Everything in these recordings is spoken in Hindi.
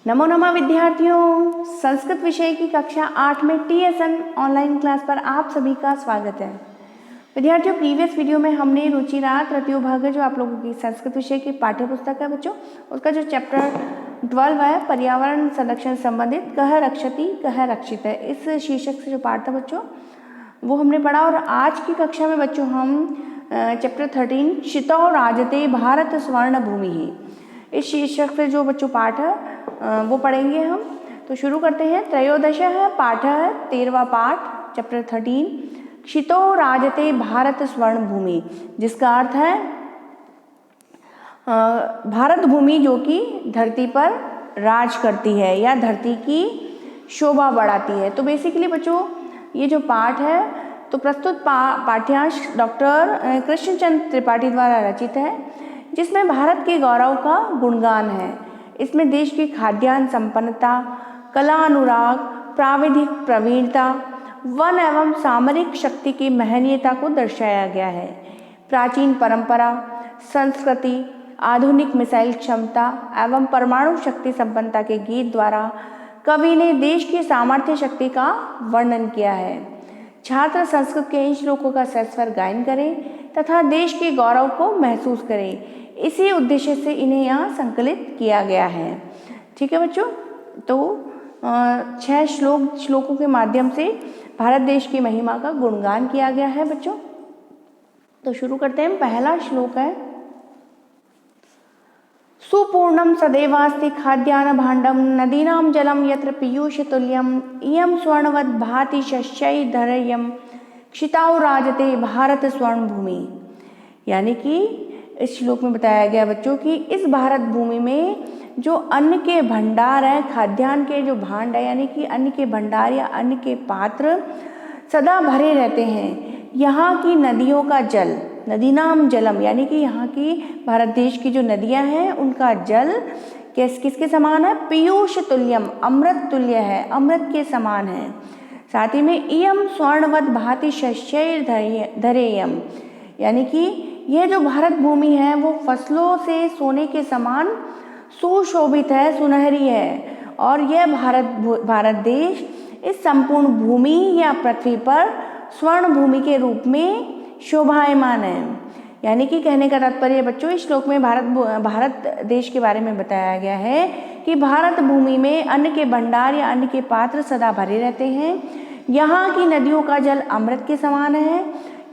नमो नमः विद्यार्थियों, संस्कृत विषय की कक्षा 8 में TSN ऑनलाइन क्लास पर आप सभी का स्वागत है। विद्यार्थियों, प्रीवियस वीडियो में हमने रुचिरात तृतीय भाग जो आप लोगों की संस्कृत विषय की पाठ्य पुस्तक है बच्चों, उसका जो चैप्टर 12 है पर्यावरण संरक्षण संबंधित कह रक्षति कह रक्षित है, इस शीर्षक से जो पाठ था बच्चों वो हमने पढ़ा। और आज की कक्षा में बच्चों हम चैप्टर 13 क्षितौ राजते भारत स्वर्ण भूमि ही, इस शीर्षक से जो बच्चों पाठ है वो पढ़ेंगे हम। तो शुरू करते हैं। त्रयोदश है पाठ है 13वां पाठ चैप्टर 13 क्षितौ राजते भारत स्वर्ण भूमि, जिसका अर्थ है भारत भूमि जो कि धरती पर राज करती है या धरती की शोभा बढ़ाती है। तो बेसिकली बच्चों ये जो पाठ है तो प्रस्तुत पाठ्यांश डॉक्टर कृष्णचंद्र त्रिपाठी द्वारा रचित है, जिसमें भारत के गौरव का गुणगान है। इसमें देश की खाद्यान्न संपन्नता, कला अनुराग, प्राविधिक प्रवीणता, वन एवं सामरिक शक्ति की महनीयता को दर्शाया गया है। प्राचीन परंपरा, संस्कृति, आधुनिक मिसाइल क्षमता एवं परमाणु शक्ति संपन्नता के गीत द्वारा कवि ने देश की सामर्थ्य शक्ति का वर्णन किया है। छात्र संस्कृत के इन श्लोकों का सस्वर गायन करें तथा देश के गौरव को महसूस करें, इसी उद्देश्य से इन्हें यहाँ संकलित किया गया है। ठीक है बच्चों, तो 6 श्लोकों के माध्यम से भारत देश की महिमा का गुणगान किया गया है बच्चों। तो शुरू करते हैं। पहला श्लोक है सुपूर्णम सदैवास्ति खाद्यान्न भाण्डम नदीनां जलम यत्र पीयूष तुल्यम इयं स्वर्णवत् भाति शस्यै धरय्यम क्षितौ राजते भारत स्वर्ण भूमि। यानी कि इस श्लोक में बताया गया बच्चों कि इस भारत भूमि में जो अन्न के भंडार है, खाद्यान्न के जो भांड है यानी कि अन्न के भंडार या अन्न के पात्र सदा भरे रहते हैं। यहाँ की नदियों का जल, नदीनाम जलम, यानी कि यहाँ की भारत देश की जो नदियाँ हैं उनका जल किसके समान है? पीयूष तुल्यम, अमृत तुल्य है, अमृत के समान है। साथ ही में इयम स्वर्णवत् भाति शस्यै धरेयम, यानी कि यह जो भारत भूमि है वो फसलों से सोने के समान सुशोभित है, सुनहरी है। और यह भारत देश इस संपूर्ण भूमि या पृथ्वी पर स्वर्ण भूमि के रूप में शोभायमान है। यानी कि कहने का तात्पर्य बच्चों इस श्लोक में भारत देश के बारे में बताया गया है कि भारत भूमि में अन्न के भंडार या अन्न के पात्र सदा भरे रहते हैं। यहाँ की नदियों का जल अमृत के समान है।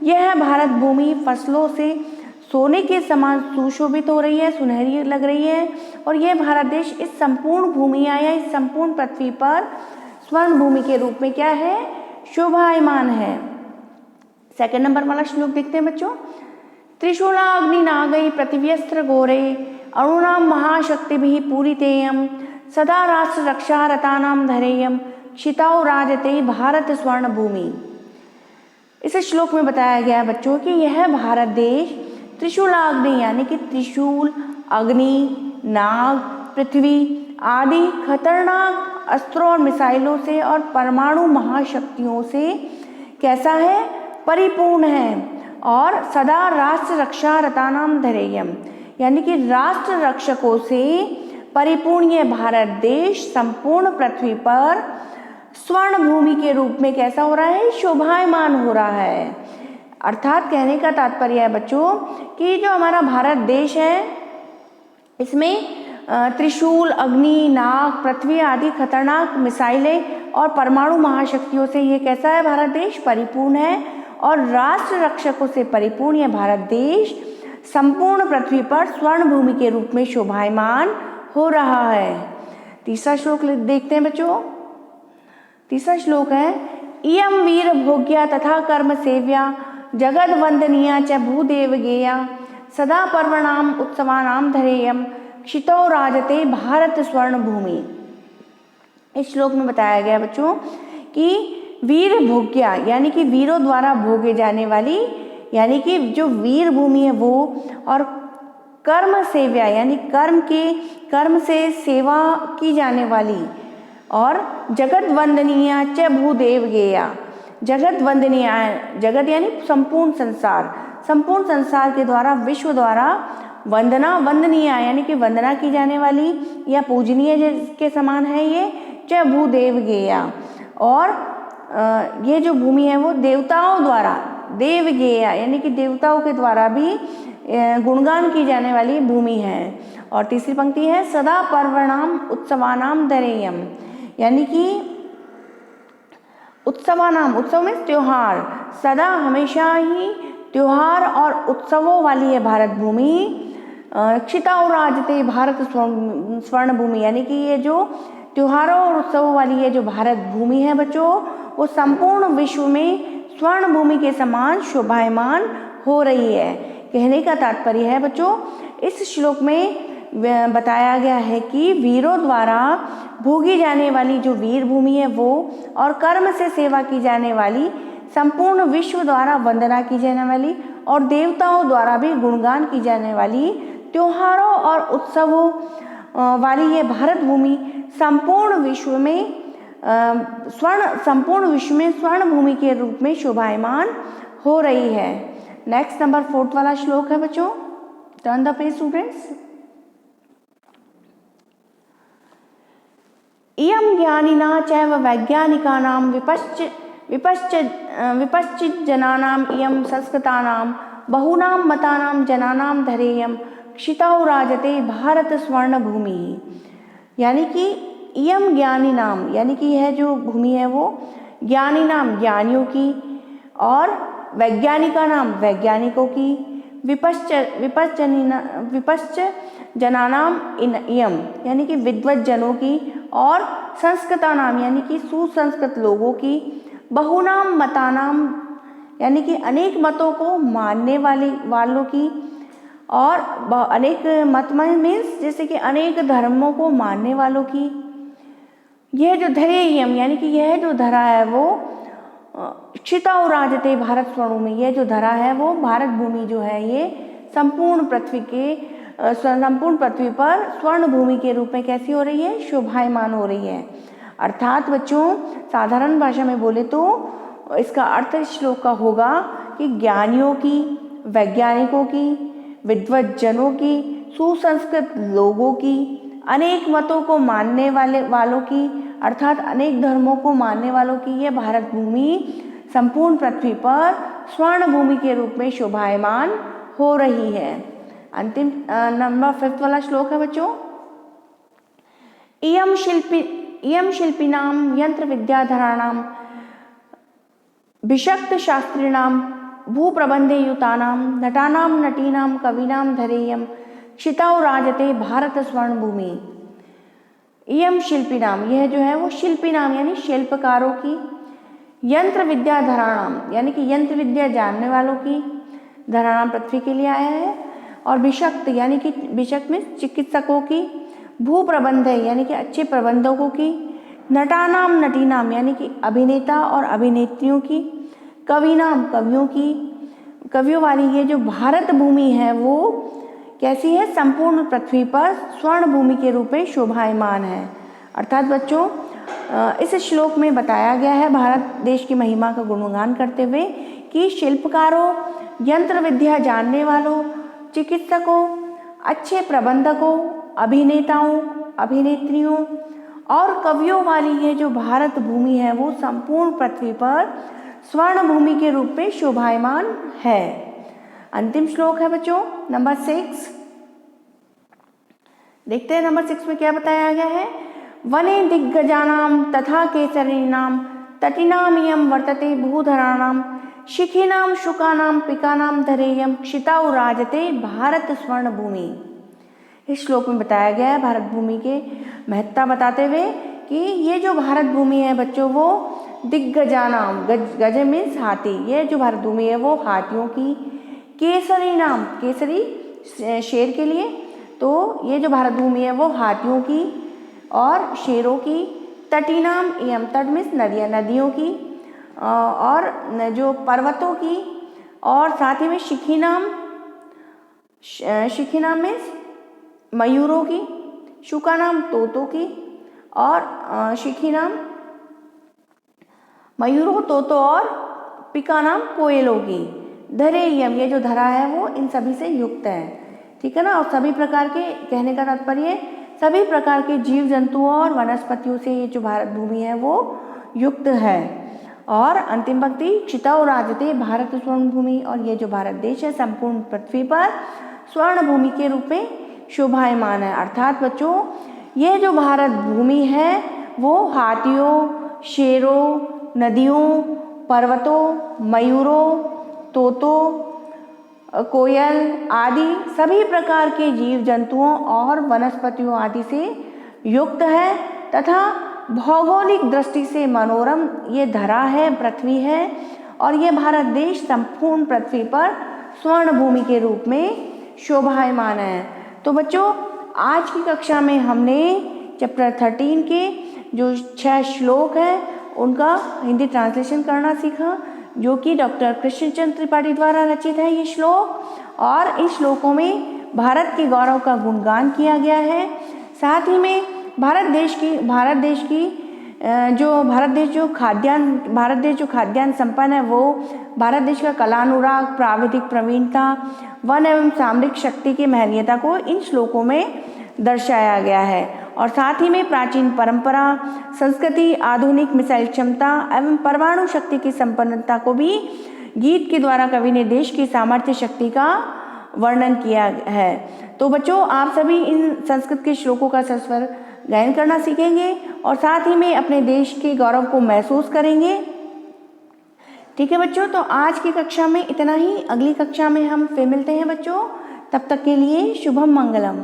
यह भारत भूमि फसलों से सोने के समान सुशोभित हो रही है, सुनहरी लग रही है। और यह भारत देश इस संपूर्ण भूमि या इस संपूर्ण पृथ्वी पर स्वर्ण भूमि के रूप में क्या है? शोभायमान है। सेकंड नंबर वाला श्लोक देखते हैं बच्चों। त्रिशूला अग्नि नागई पृथिव्यस्त्र घोरे अणुनाम महाशक्तिभिः पूरितेयम सदा राष्ट्र रक्षा रतानाम धरेयम क्षितौ राजते भारत स्वर्ण भूमि। इस श्लोक में बताया गया है बच्चों कि यह भारत देश त्रिशूलाग्नि यानी कि त्रिशूल, अग्नि, नाग, पृथ्वी आदि खतरनाक अस्त्रों और मिसाइलों से और परमाणु महाशक्तियों से कैसा है? परिपूर्ण है। और सदा राष्ट्र रक्षा रतानाम धरेयम, यानी कि राष्ट्र रक्षकों से परिपूर्ण यह भारत देश संपूर्ण पृथ्वी पर स्वर्ण भूमि के रूप में कैसा हो रहा है? शोभायमान हो रहा है। अर्थात कहने का तात्पर्य है बच्चों कि जो हमारा भारत देश है इसमें त्रिशूल, अग्नि, नाग, पृथ्वी आदि खतरनाक मिसाइलें और परमाणु महाशक्तियों से ये कैसा है? भारत देश परिपूर्ण है। और राष्ट्र रक्षकों से परिपूर्ण यह भारत देश संपूर्ण पृथ्वी पर स्वर्ण भूमि के रूप में शोभायमान हो रहा है। तीसरा श्लोक देखते हैं बच्चों। तीसरा श्लोक है इयम वीर भोग्या तथा कर्म सेव्या जगद वंदनीया च भूदेव गेया सदा पर्वणाम उत्सवानाम धरेयम क्षितौ राजते भारत स्वर्ण भूमि। इस श्लोक में बताया गया बच्चों कि वीर भोग्या यानी कि वीरों द्वारा भोगे जाने वाली, यानी कि जो वीर भूमि है वो, और कर्म सेव्या यानी कर्म से सेवा की जाने वाली, और जगत वंदनीय च भूदेव गेया, जगत वंदनीय, जगत यानी संपूर्ण संसार के द्वारा, विश्व द्वारा वंदना वंदनीय यानी कि वंदना की जाने वाली या पूजनीय जिसके समान है ये, च भूदेव गेया, और ये जो भूमि है वो देवताओं द्वारा, देव गेया यानी कि देवताओं के द्वारा भी गुणगान की जाने वाली भूमि है। और तीसरी पंक्ति है सदा पर्वणाम उत्सवानाम धरेयम, यानी कि उत्सवानाम, उत्सव में त्योहार, सदा हमेशा ही त्योहार और उत्सवों वाली है भारत भूमि। क्षिताउ राजते भारत स्वर्ण भूमि, यानी कि ये जो त्योहारों और उत्सवों वाली ये जो भारत भूमि है बच्चों, वो संपूर्ण विश्व में स्वर्ण भूमि के समान शोभायमान हो रही है। कहने का तात्पर्य है बच्चों, इस श्लोक में बताया गया है कि वीरों द्वारा भोगी जाने वाली जो वीर भूमि है वो, और कर्म से सेवा की जाने वाली, संपूर्ण विश्व द्वारा वंदना की जाने वाली और देवताओं द्वारा भी गुणगान की जाने वाली, त्योहारों और उत्सवों वाली ये भारत भूमि संपूर्ण विश्व में स्वर्ण भूमि के रूप में शोभायमान हो रही है। नेक्स्ट नंबर 4 वाला श्लोक है बच्चों, टर्न द पेज स्टूडेंट्स। इयं ज्ञानिना चैव वैज्ञानिकानां विपश्चित् जनानां इयं संस्कृतानां बहूनां मतानां जनानां धरेयं क्षितौ राजते भारत स्वर्ण भूमि, यानी कि इयं ज्ञानी नाम, यानी कि यह जो भूमि है वो ज्ञानी नाम ज्ञानियों की, और वैज्ञानिका नाम वैज्ञानिकों की, विपश्च जनानाम इयम यानी कि विद्वत जनों की, और संस्कृता नाम यानी कि सुसंस्कृत लोगों की, बहुनाम मतानाम यानी कि अनेक मतों को मानने वालों की, और अनेक मत मीन्स जैसे कि अनेक धर्मों को मानने वालों की। यह जो धरेयम यानी कि यह जो धरा है वो क्षितौ राजते भारत स्वर्ण भूमि, यह जो धरा है वो भारत भूमि जो है ये संपूर्ण पृथ्वी पर स्वर्ण भूमि के रूप में कैसी हो रही है, शोभायमान हो रही है। अर्थात बच्चों साधारण भाषा में बोले तो इसका अर्थ इस श्लोक का होगा कि ज्ञानियों की, वैज्ञानिकों की, विद्वत जनों की, सुसंस्कृत लोगों की, अनेक मतों को मानने वालों की, अर्थात अनेक धर्मों को मानने वालों की यह भारत भूमि संपूर्ण पृथ्वी पर स्वर्ण भूमि के रूप में शोभायमान हो रही है। अंतिम नंबर 5 वाला श्लोक है बच्चों, इयं शिल्पिनां यंत्र विद्याधराणां भिषक्त शास्त्रिणां भूप्रबंधे युतानां नटानां नटीनां कवीनां धरेयं क्षितौ राजते भारत स्वर्ण भूमि। इयं शिल्पिनाम, यह जो है वो शिल्पी नाम यानी शिल्पकारों की, यंत्र विद्या धराणाम यानी कि यंत्र विद्या जानने वालों की, धराणाम पृथ्वी के लिए आया है, और भिषक्त यानी कि भिषक्त में चिकित्सकों की, भूप्रबंध यानी कि अच्छे प्रबंधकों की, नटानाम नटीनाम यानी कि अभिनेता और अभिनेत्रियों की, कविनाम कवियों की, कवियों वाली ये जो भारत भूमि है वो कैसी है, संपूर्ण पृथ्वी पर स्वर्ण भूमि के रूप में शोभायमान है। अर्थात बच्चों इस श्लोक में बताया गया है भारत देश की महिमा का गुणगान करते हुए कि शिल्पकारों, यंत्र विद्या जानने वालों, चिकित्सकों, अच्छे प्रबंधकों, अभिनेताओं, अभिनेत्रियों और कवियों वाली ये जो भारत भूमि है वो संपूर्ण पृथ्वी पर स्वर्ण भूमि के रूप में शोभायमान है। अंतिम श्लोक है बच्चों नंबर 6। देखते हैं नंबर 6 में क्या बताया गया है। वने दिग्गजानां तथा केसरीणां तटीनां इयं वर्तते भूधराणां शिखीनां शुकानां पिकानां धरेयं क्षितौ राजते भारत स्वर्ण भूमि। इस श्लोक में बताया गया है भारत भूमि के महत्ता बताते हुए कि ये जो भारत भूमि है बच्चों वो दिग्गजानाम, गज मीन्स हाथी, ये जो भारत भूमि है वो हाथियों की, केसरी नाम, केसरी शेर के लिए, तो ये जो भारत भूमि है वो हाथियों की और शेरों की, तटीनाम एवं तट मीन्स नदियाँ, नदियों की, और जो पर्वतों की, और साथ ही में शिखीनाम, शिखीनाम मीन्स मयूरों की, शुकानाम तोतों की, और शिखीनाम मयूरों, तोतों और पिकानाम कोयलों की, धरेयम ये जो धरा है वो इन सभी से युक्त है। ठीक है ना। और सभी प्रकार के, कहने का तात्पर्य सभी प्रकार के जीव जंतुओं और वनस्पतियों से ये जो भारत भूमि है वो युक्त है। और अंतिम पंक्ति, क्षितौ राजते भारत स्वर्ण भूमि, और ये जो भारत देश है संपूर्ण पृथ्वी पर स्वर्ण भूमि के रूप में शोभायमान है। अर्थात बच्चों ये जो भारत भूमि है वो हाथियों, शेरों, नदियों, पर्वतों, मयूरों, तोतों, कोयल आदि सभी प्रकार के जीव जंतुओं और वनस्पतियों आदि से युक्त है तथा भौगोलिक दृष्टि से मनोरम ये धरा है, पृथ्वी है। और ये भारत देश संपूर्ण पृथ्वी पर स्वर्ण भूमि के रूप में शोभायमान है। तो बच्चों आज की कक्षा में हमने चैप्टर 13 के जो 6 श्लोक हैं उनका हिंदी ट्रांसलेशन करना सीखा, जो कि डॉक्टर कृष्णचंद्र त्रिपाठी द्वारा रचित है ये श्लोक। और इस श्लोकों में भारत के गौरव का गुणगान किया गया है। साथ ही में भारत देश जो खाद्यान्न संपन्न है वो भारत देश का कलानुराग, प्राविधिक प्रवीणता, वन एवं सामरिक शक्ति की महनीयता को इन श्लोकों में दर्शाया गया है। और साथ ही में प्राचीन परंपरा, संस्कृति, आधुनिक मिसाइल क्षमता एवं परमाणु शक्ति की संपन्नता को भी गीत के द्वारा कवि ने देश की सामर्थ्य शक्ति का वर्णन किया है। तो बच्चों आप सभी इन संस्कृत के श्लोकों का सस्वर गायन करना सीखेंगे और साथ ही में अपने देश के गौरव को महसूस करेंगे। ठीक है बच्चों, तो आज की कक्षा में इतना ही। अगली कक्षा में हम फिर मिलते हैं बच्चों, तब तक के लिए शुभम मंगलम।